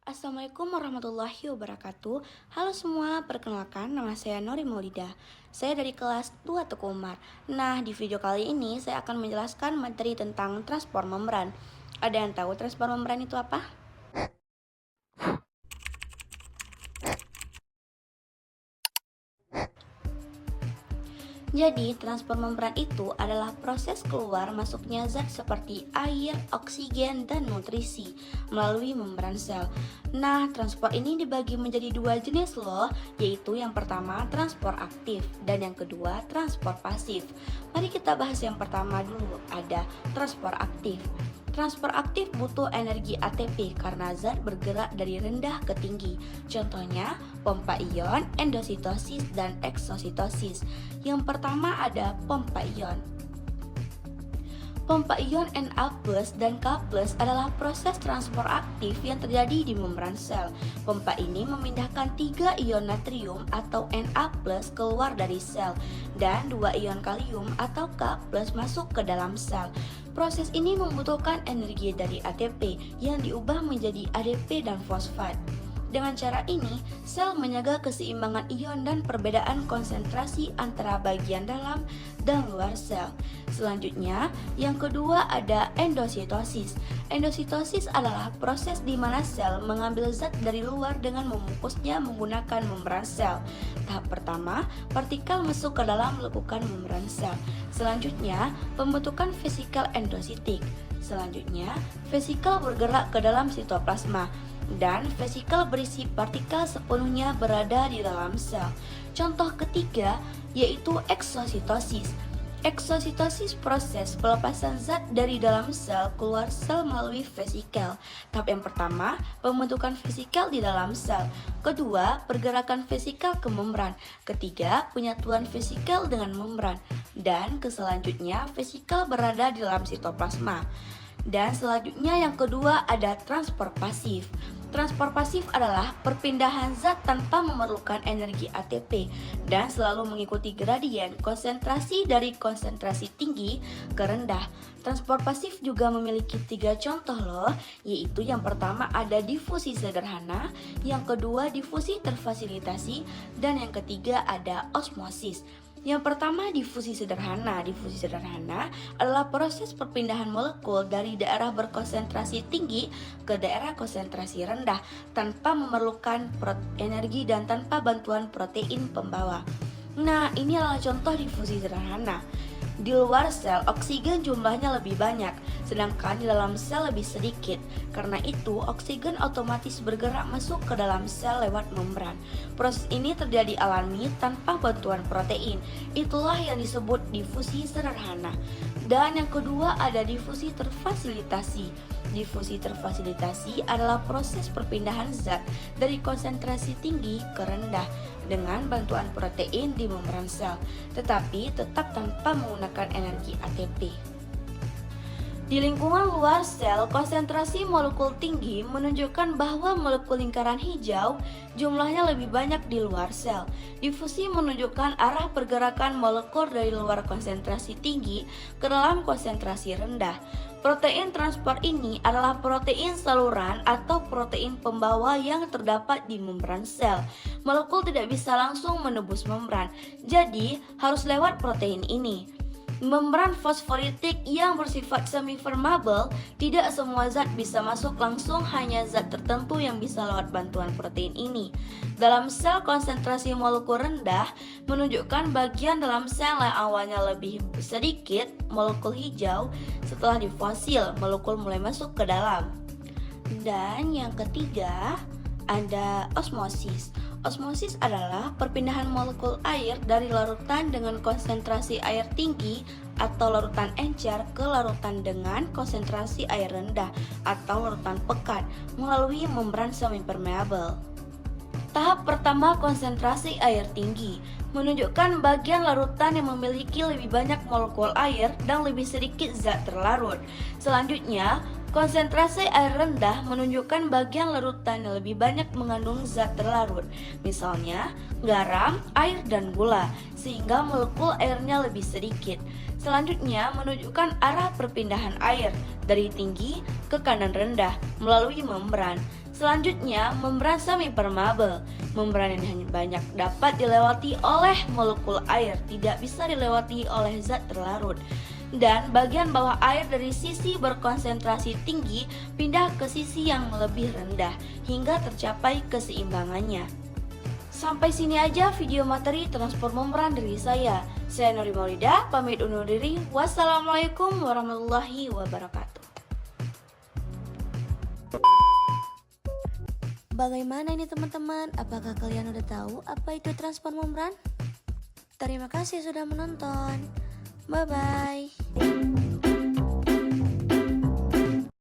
Assalamualaikum warahmatullahi wabarakatuh. Halo semua, perkenalkan nama saya Nori Maulida. Saya dari kelas 2 Teku Umar. Nah, di video kali ini saya akan menjelaskan materi tentang transport membran. Ada yang tahu transport membran itu apa? Jadi, transport membran itu adalah proses keluar masuknya zat seperti air, oksigen, dan nutrisi melalui membran sel. Nah, transport ini dibagi menjadi dua jenis loh, yaitu yang pertama transport aktif dan yang kedua transport pasif. Mari kita bahas yang pertama dulu, ada transport aktif. Transport aktif butuh energi ATP karena zat bergerak dari rendah ke tinggi. Contohnya, pompa ion, endositosis, dan eksositosis. Yang pertama ada pompa ion. Pompa ion Na+ dan K+ adalah proses transport aktif yang terjadi di membran sel. Pompa ini memindahkan 3 ion natrium atau Na+ keluar dari sel dan 2 ion kalium atau K+ masuk ke dalam sel. Proses ini membutuhkan energi dari ATP yang diubah menjadi ADP dan fosfat. Dengan cara ini, sel menjaga keseimbangan ion dan perbedaan konsentrasi antara bagian dalam dan luar sel. Selanjutnya, yang kedua ada endositosis. Endositosis adalah proses di mana sel mengambil zat dari luar dengan membungkusnya menggunakan membran sel. Tahap pertama, partikel masuk ke dalam lekukan membran sel. Selanjutnya, pembentukan vesikel endositik. Selanjutnya, vesikel bergerak ke dalam sitoplasma dan vesikel berisi partikel sepenuhnya berada di dalam sel. Contoh ketiga yaitu eksositosis. Eksositosis proses pelepasan zat dari dalam sel keluar sel melalui vesikel. Tahap yang pertama, pembentukan vesikel di dalam sel. Kedua, pergerakan vesikel ke membran. Ketiga, penyatuan vesikel dengan membran. Dan selanjutnya, vesikel berada di dalam sitoplasma. Dan selanjutnya yang kedua ada transport pasif. Transport pasif adalah perpindahan zat tanpa memerlukan energi ATP dan selalu mengikuti gradien konsentrasi dari konsentrasi tinggi ke rendah. Transport pasif juga memiliki 3 contoh loh, yaitu yang pertama ada difusi sederhana, yang kedua difusi terfasilitasi, dan yang ketiga ada osmosis. Yang pertama difusi sederhana. Difusi sederhana adalah proses perpindahan molekul dari daerah berkonsentrasi tinggi ke daerah konsentrasi rendah tanpa memerlukan energi dan tanpa bantuan protein pembawa. Nah, ini adalah contoh difusi sederhana. Di luar sel, oksigen jumlahnya lebih banyak, sedangkan di dalam sel lebih sedikit. Karena itu, oksigen otomatis bergerak masuk ke dalam sel lewat membran. Proses ini terjadi alami tanpa bantuan protein. Itulah yang disebut difusi sederhana. Dan yang kedua ada difusi terfasilitasi. Difusi terfasilitasi adalah proses perpindahan zat dari konsentrasi tinggi ke rendah dengan bantuan protein di membran sel, tetapi tetap tanpa menggunakan energi ATP. Di lingkungan luar sel, konsentrasi molekul tinggi menunjukkan bahwa molekul lingkaran hijau jumlahnya lebih banyak di luar sel. Difusi menunjukkan arah pergerakan molekul dari luar konsentrasi tinggi ke dalam konsentrasi rendah. Protein transport ini adalah protein saluran atau protein pembawa yang terdapat di membran sel. Molekul tidak bisa langsung menembus membran, jadi harus lewat protein ini. Membran fosforitik yang bersifat semi-permeable, tidak semua zat bisa masuk langsung, hanya zat tertentu yang bisa lewat bantuan protein ini. Dalam sel konsentrasi molekul rendah menunjukkan bagian dalam sel yang awalnya lebih sedikit molekul hijau, setelah difosil molekul mulai masuk ke dalam. Dan yang ketiga ada osmosis. Osmosis adalah perpindahan molekul air dari larutan dengan konsentrasi air tinggi atau larutan encer ke larutan dengan konsentrasi air rendah atau larutan pekat melalui membran semi-permeable. Tahap pertama konsentrasi air tinggi menunjukkan bagian larutan yang memiliki lebih banyak molekul air dan lebih sedikit zat terlarut. Selanjutnya, Konsentrasi air rendah menunjukkan bagian larutan yang lebih banyak mengandung zat terlarut, misalnya garam, air, dan gula, sehingga molekul airnya lebih sedikit. Selanjutnya menunjukkan arah perpindahan air dari tinggi ke kanan rendah melalui membran. Selanjutnya, membran semi-permeabel. Membran yang hanya banyak dapat dilewati oleh molekul air, tidak bisa dilewati oleh zat terlarut. Dan bagian bawah air dari sisi berkonsentrasi tinggi pindah ke sisi yang lebih rendah hingga tercapai keseimbangannya. Sampai sini aja video materi transport membran dari saya. Saya Nuri Maulida, pamit undur diri. Wassalamualaikum warahmatullahi wabarakatuh. Bagaimana ini teman-teman? Apakah kalian udah tahu apa itu transport membran? Terima kasih sudah menonton. Bye-bye.